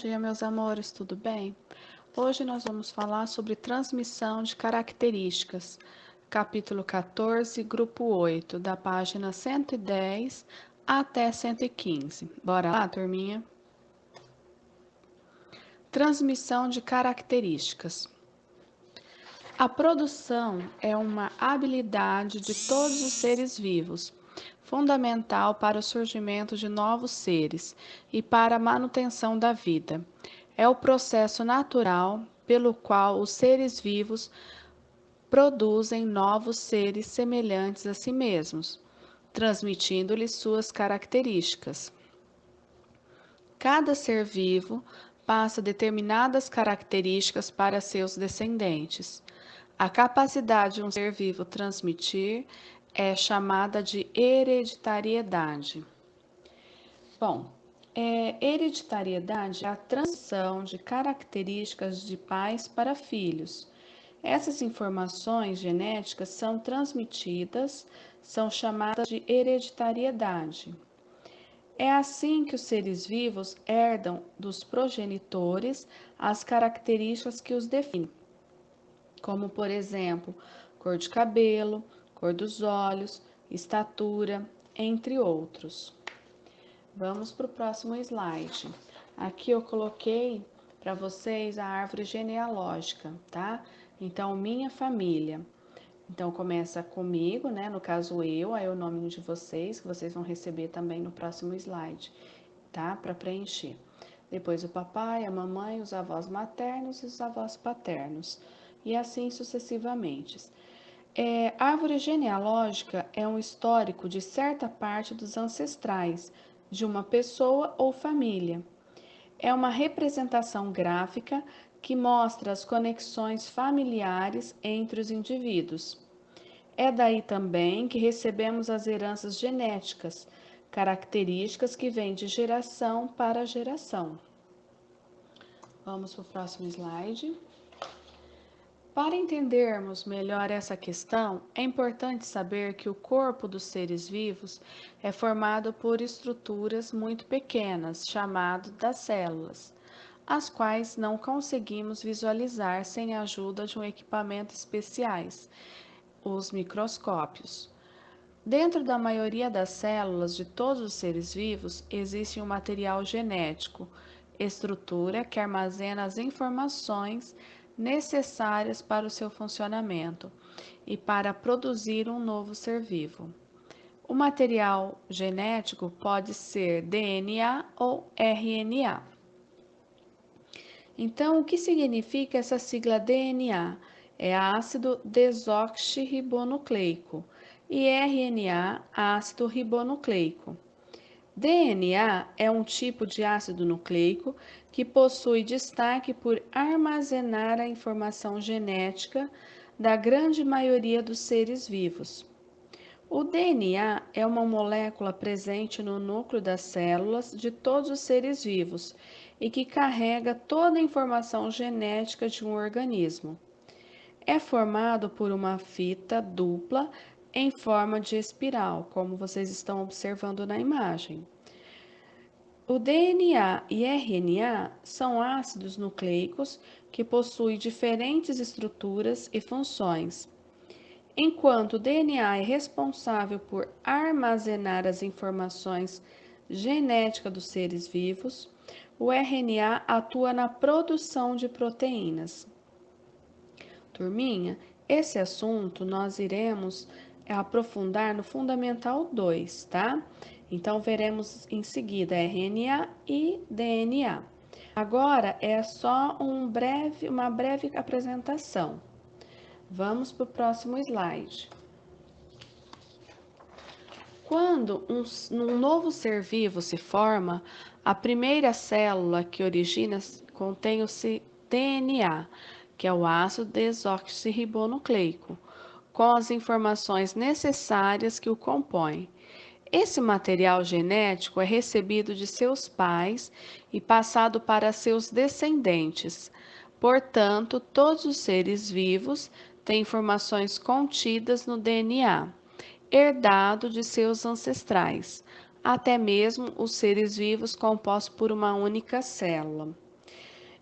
dia, meus amores, tudo bem? Hoje nós vamos falar sobre transmissão de características, capítulo 14, grupo 8, da página 110 até 115. Bora lá, turminha? Transmissão de características. A produção é uma habilidade de todos os seres vivos, fundamental para o surgimento de novos seres e para a manutenção da vida. É o processo natural pelo qual os seres vivos produzem novos seres semelhantes a si mesmos, transmitindo-lhes suas características. Cada ser vivo passa determinadas características para seus descendentes. A capacidade de um ser vivo transmitir é chamada de hereditariedade. Bom, hereditariedade é a transmissão de características de pais para filhos. Essas informações genéticas são transmitidas, são chamadas de hereditariedade. É assim que os seres vivos herdam dos progenitores as características que os definem, como, por exemplo, cor de cabelo, cor dos olhos, estatura, entre outros. Vamos para o próximo slide. Aqui eu coloquei para vocês a árvore genealógica, tá? Então, minha família. Então, começa comigo, né? No caso, eu, aí o nome de vocês, que vocês vão receber também no próximo slide, tá? Para preencher. Depois o papai, a mamãe, os avós maternos e os avós paternos. E assim sucessivamente. Árvore genealógica é um histórico de certa parte dos ancestrais de uma pessoa ou família. É uma representação gráfica que mostra as conexões familiares entre os indivíduos. É daí também que recebemos as heranças genéticas, características que vêm de geração para geração. Vamos para o próximo slide. Para entendermos melhor essa questão, é importante saber que o corpo dos seres vivos é formado por estruturas muito pequenas, chamadas das células, as quais não conseguimos visualizar sem a ajuda de um equipamento especiais, os microscópios. Dentro da maioria das células de todos os seres vivos existe um material genético, estrutura que armazena as informações necessárias para o seu funcionamento e para produzir um novo ser vivo. O material genético pode ser DNA ou RNA. Então, o que significa essa sigla DNA? É ácido desoxirribonucleico e RNA, ácido ribonucleico. DNA é um tipo de ácido nucleico que possui destaque por armazenar a informação genética da grande maioria dos seres vivos. O DNA é uma molécula presente no núcleo das células de todos os seres vivos e que carrega toda a informação genética de um organismo. É formado por uma fita dupla em forma de espiral, como vocês estão observando na imagem. O DNA e RNA são ácidos nucleicos que possuem diferentes estruturas e funções. Enquanto o DNA é responsável por armazenar as informações genéticas dos seres vivos, o RNA atua na produção de proteínas. Turminha, esse assunto nós iremos aprofundar no Fundamental 2, tá? Então, veremos em seguida RNA e DNA. Agora é só uma breve apresentação. Vamos para o próximo slide. Quando um novo ser vivo se forma, a primeira célula que origina contém o DNA, que é o ácido desoxirribonucleico, com as informações necessárias que o compõem. Esse material genético é recebido de seus pais e passado para seus descendentes. Portanto, todos os seres vivos têm informações contidas no DNA, herdado de seus ancestrais, até mesmo os seres vivos compostos por uma única célula.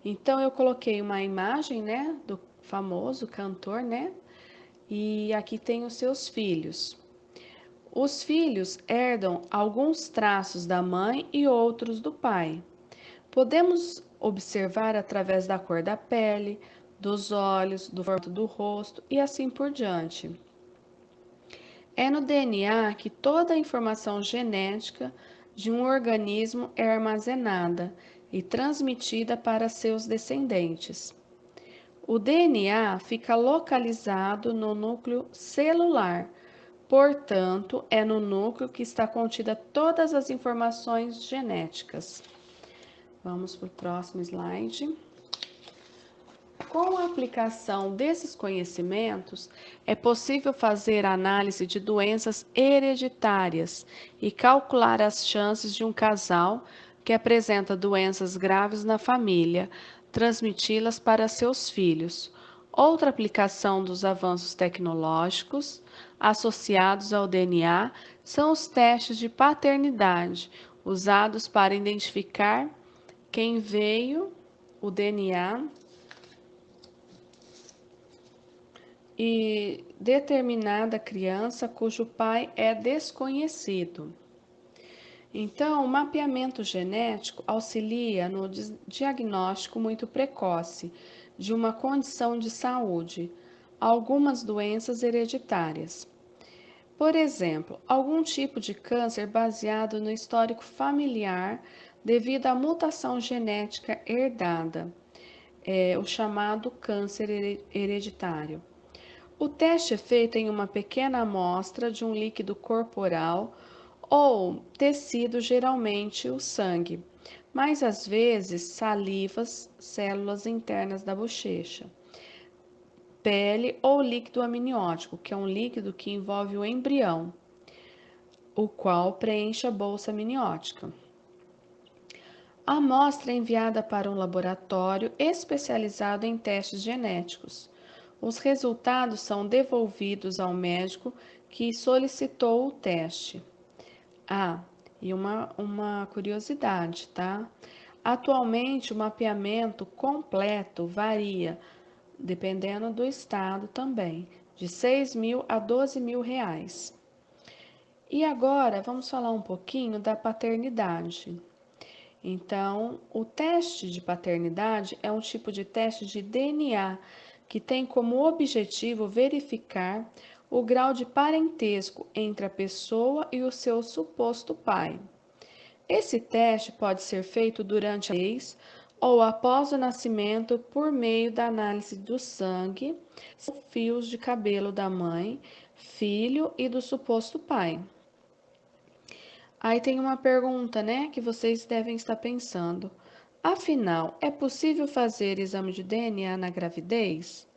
Então eu coloquei uma imagem, né, do famoso cantor, né? E aqui tem os seus filhos. Os filhos herdam alguns traços da mãe e outros do pai. Podemos observar através da cor da pele, dos olhos, do formato do rosto e assim por diante. É no DNA que toda a informação genética de um organismo é armazenada e transmitida para seus descendentes. O DNA fica localizado no núcleo celular, portanto, é no núcleo que está contida todas as informações genéticas. Vamos para o próximo slide. Com a aplicação desses conhecimentos, é possível fazer análise de doenças hereditárias e calcular as chances de um casal que apresenta doenças graves na família, transmiti-las para seus filhos. Outra aplicação dos avanços tecnológicos associados ao DNA são os testes de paternidade, usados para identificar quem veio o DNA e determinada criança cujo pai é desconhecido. Então, o mapeamento genético auxilia no diagnóstico muito precoce de uma condição de saúde, algumas doenças hereditárias. Por exemplo, algum tipo de câncer baseado no histórico familiar devido à mutação genética herdada, o chamado câncer hereditário. O teste é feito em uma pequena amostra de um líquido corporal ou tecido, geralmente o sangue, mas às vezes salivas, células internas da bochecha, pele ou líquido amniótico, que é um líquido que envolve o embrião, o qual preenche a bolsa amniótica. A amostra é enviada para um laboratório especializado em testes genéticos. Os resultados são devolvidos ao médico que solicitou o teste. E uma curiosidade, tá? Atualmente, o mapeamento completo varia, dependendo do estado também, de 6 mil a 12 mil reais. E agora, vamos falar um pouquinho da paternidade. Então, o teste de paternidade é um tipo de teste de DNA que tem como objetivo verificar o grau de parentesco entre a pessoa e o seu suposto pai. Esse teste pode ser feito durante a gravidez ou após o nascimento por meio da análise do sangue, fios de cabelo da mãe, filho e do suposto pai. Aí tem uma pergunta, né, que vocês devem estar pensando. Afinal, é possível fazer exame de DNA na gravidez?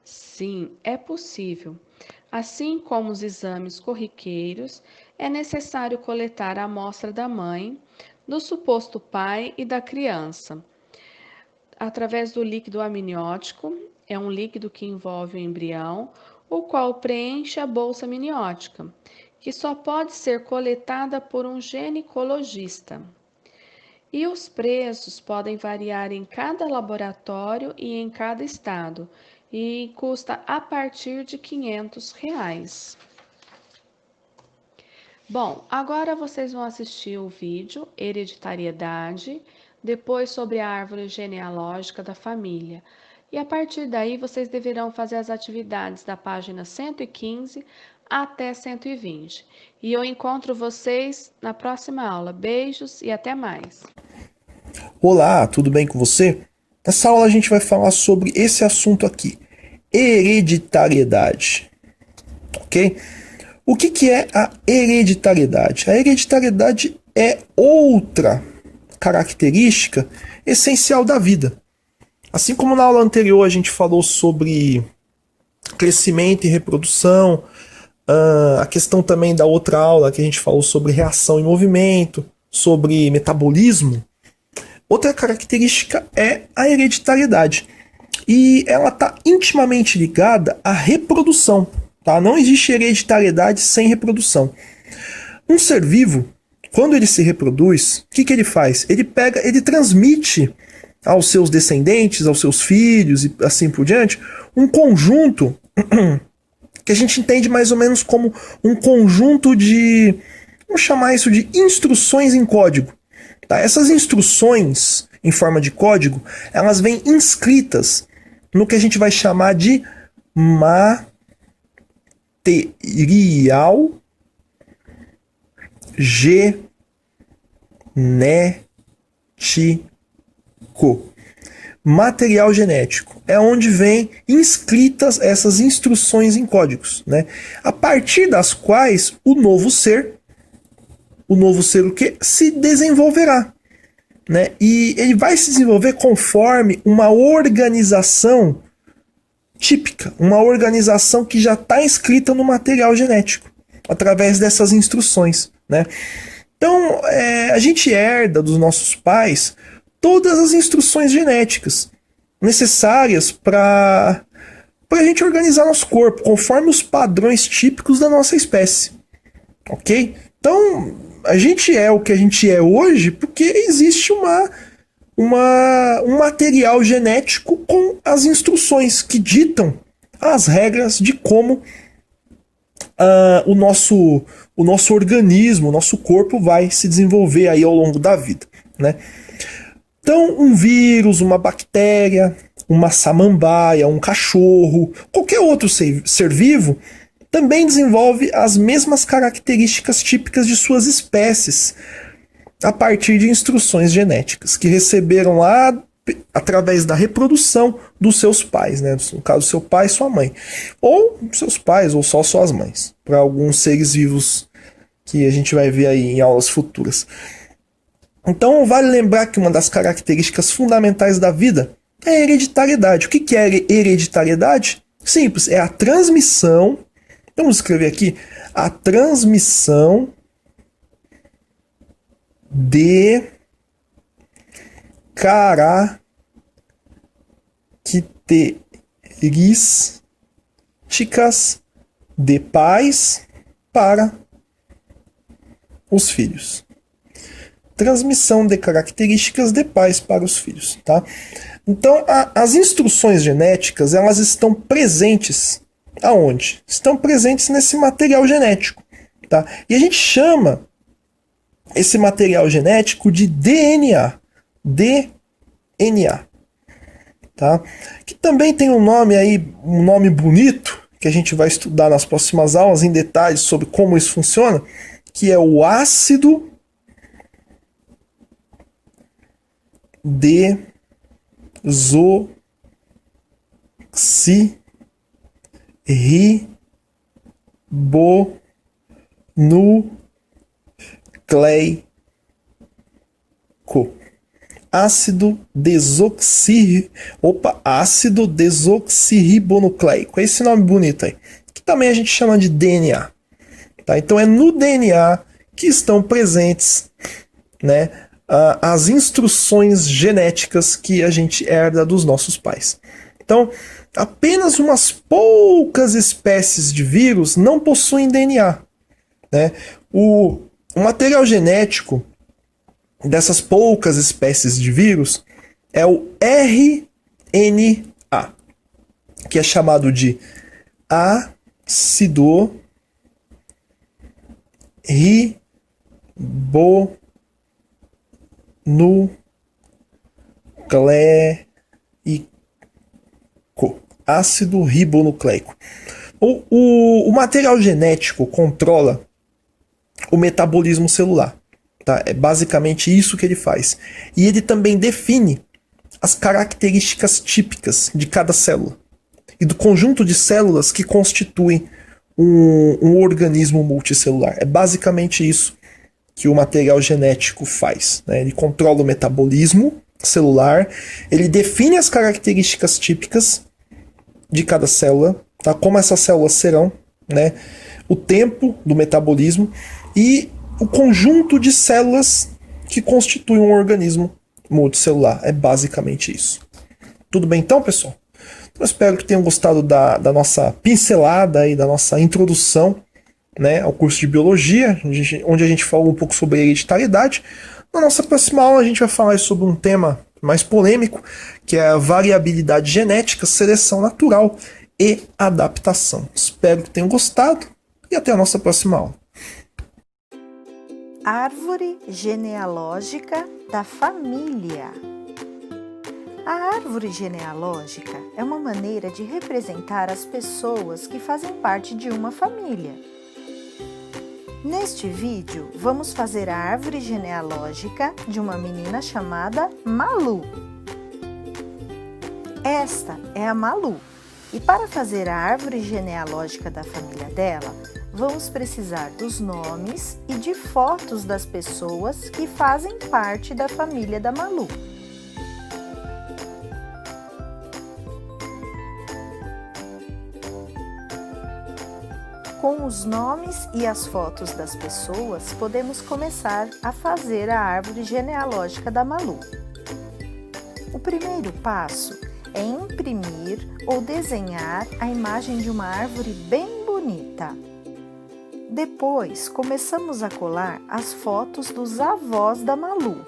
Sim, é possível. Assim como os exames corriqueiros, é necessário coletar a amostra da mãe, do suposto pai e da criança, através do líquido amniótico, é um líquido que envolve o embrião, o qual preenche a bolsa amniótica, que só pode ser coletada por um ginecologista. E os preços podem variar em cada laboratório e em cada estado, e custa a partir de R$ 500. Bom, agora vocês vão assistir o vídeo Hereditariedade, depois sobre a árvore genealógica da família. E a partir daí vocês deverão fazer as atividades da página 115 até 120. E eu encontro vocês na próxima aula. Beijos e até mais. Olá, tudo bem com você? Nessa aula a gente vai falar sobre esse assunto aqui, hereditariedade, ok? O que é a hereditariedade? A hereditariedade é outra característica essencial da vida. Assim como na aula anterior a gente falou sobre crescimento e reprodução, a questão também da outra aula que a gente falou sobre reação e movimento, sobre metabolismo, outra característica é a hereditariedade. E ela está intimamente ligada à reprodução. Tá? Não existe hereditariedade sem reprodução. Um ser vivo, quando ele se reproduz, o que ele faz? Ele transmite aos seus descendentes, aos seus filhos e assim por diante, um conjunto que a gente entende mais ou menos como um conjunto de, vamos chamar isso de instruções em código. Tá? Essas instruções em forma de código, elas vêm inscritas no que a gente vai chamar de material genético. Material genético é onde vêm inscritas essas instruções em códigos, né? A partir das quais o novo ser o que se desenvolverá, né? E ele vai se desenvolver conforme uma organização típica, uma organização que já está inscrita no material genético, através dessas instruções, né? Então, a gente herda dos nossos pais todas as instruções genéticas necessárias para a gente organizar nosso corpo, conforme os padrões típicos da nossa espécie, ok? Então, a gente é o que a gente é hoje porque existe um material genético com as instruções que ditam as regras de como o nosso organismo, o nosso corpo vai se desenvolver aí ao longo da vida, né? Então, um vírus, uma bactéria, uma samambaia, um cachorro, qualquer outro ser vivo também desenvolve as mesmas características típicas de suas espécies a partir de instruções genéticas que receberam lá através da reprodução dos seus pais, né? No caso, seu pai e sua mãe. Ou seus pais, ou só suas mães. Para alguns seres vivos que a gente vai ver aí em aulas futuras. Então, vale lembrar que uma das características fundamentais da vida é a hereditariedade. O que é hereditariedade? Simples, é a transmissão. Vamos escrever aqui. A transmissão de características de pais para os filhos. Transmissão de características de pais para os filhos, tá? Então, as instruções genéticas, elas estão presentes aonde? Estão presentes nesse material genético, tá? E a gente chama esse material genético de DNA. DNA, tá? Que também tem um nome aí, um nome bonito, que a gente vai estudar nas próximas aulas em detalhes sobre como isso funciona, que é o ácido desoxirribonucleico. Ácido desoxirribonucleico. Esse nome bonito aí. Que também a gente chama de DNA. Tá? Então é no DNA que estão presentes, né, as instruções genéticas que a gente herda dos nossos pais. Então, apenas umas poucas espécies de vírus não possuem DNA, né? O material genético dessas poucas espécies de vírus é o RNA, que é chamado de ácido ácido ribonucleico. O material genético controla o metabolismo celular. Tá? É basicamente isso que ele faz. E ele também define as características típicas de cada célula e do conjunto de células que constituem um organismo multicelular. É basicamente isso que o material genético faz, né? Ele controla o metabolismo celular, ele define as características típicas de cada célula, tá? Como essas células serão, né? O tempo do metabolismo e o conjunto de células que constituem um organismo multicelular. É basicamente isso. Tudo bem então, pessoal? Então, eu espero que tenham gostado da nossa pincelada e da nossa introdução, né, ao curso de Biologia, onde a gente falou um pouco sobre hereditariedade. Na nossa próxima aula a gente vai falar sobre um tema mais polêmico, que é a variabilidade genética, seleção natural e adaptação. Espero que tenham gostado e até a nossa próxima aula. Árvore genealógica da família. A árvore genealógica é uma maneira de representar as pessoas que fazem parte de uma família. Neste vídeo, vamos fazer a árvore genealógica de uma menina chamada Malu. Esta é a Malu, e para fazer a árvore genealógica da família dela, vamos precisar dos nomes e de fotos das pessoas que fazem parte da família da Malu. Com os nomes e as fotos das pessoas, podemos começar a fazer a árvore genealógica da Malu. O primeiro passo é imprimir ou desenhar a imagem de uma árvore bem bonita. Depois, começamos a colar as fotos dos avós da Malu.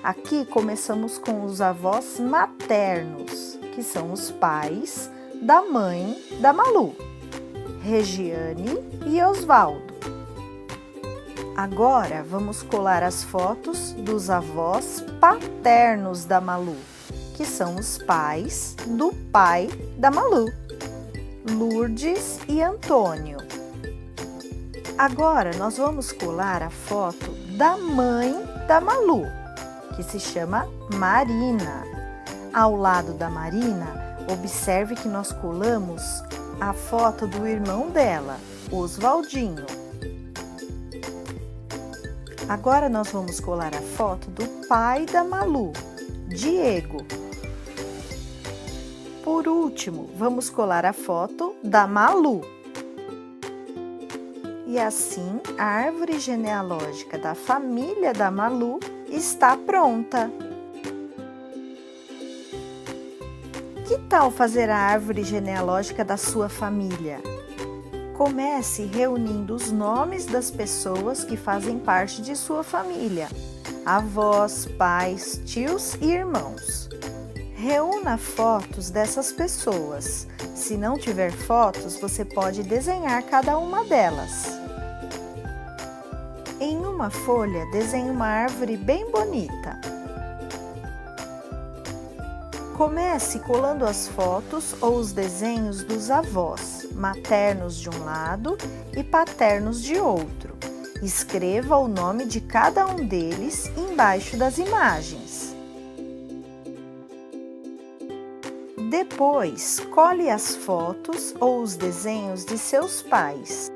Aqui começamos com os avós maternos, que são os pais da mãe da Malu, Regiane e Osvaldo. Agora vamos colar as fotos dos avós paternos da Malu, que são os pais do pai da Malu, Lourdes e Antônio. Agora nós vamos colar a foto da mãe da Malu, que se chama Marina. Ao lado da Marina, observe que nós colamos a foto do irmão dela, Osvaldinho. Agora nós vamos colar a foto do pai da Malu, Diego. Por último, vamos colar a foto da Malu. E assim, a árvore genealógica da família da Malu está pronta. Que tal fazer a árvore genealógica da sua família? Comece reunindo os nomes das pessoas que fazem parte de sua família: avós, pais, tios e irmãos. Reúna fotos dessas pessoas. Se não tiver fotos, você pode desenhar cada uma delas. Em uma folha, desenhe uma árvore bem bonita. Comece colando as fotos ou os desenhos dos avós, maternos de um lado e paternos de outro. Escreva o nome de cada um deles embaixo das imagens. Depois, cole as fotos ou os desenhos de seus pais.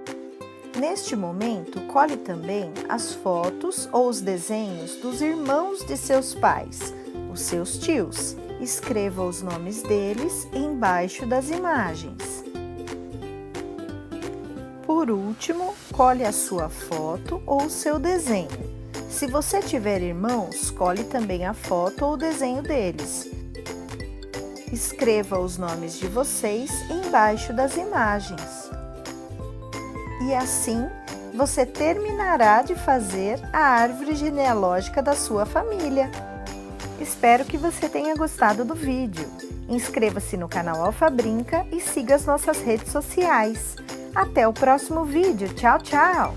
Neste momento, cole também as fotos ou os desenhos dos irmãos de seus pais, os seus tios. Escreva os nomes deles embaixo das imagens. Por último, cole a sua foto ou o seu desenho. Se você tiver irmãos, cole também a foto ou o desenho deles. Escreva os nomes de vocês embaixo das imagens. E assim, você terminará de fazer a árvore genealógica da sua família. Espero que você tenha gostado do vídeo. Inscreva-se no canal Alfabrinca e siga as nossas redes sociais. Até o próximo vídeo. Tchau, tchau!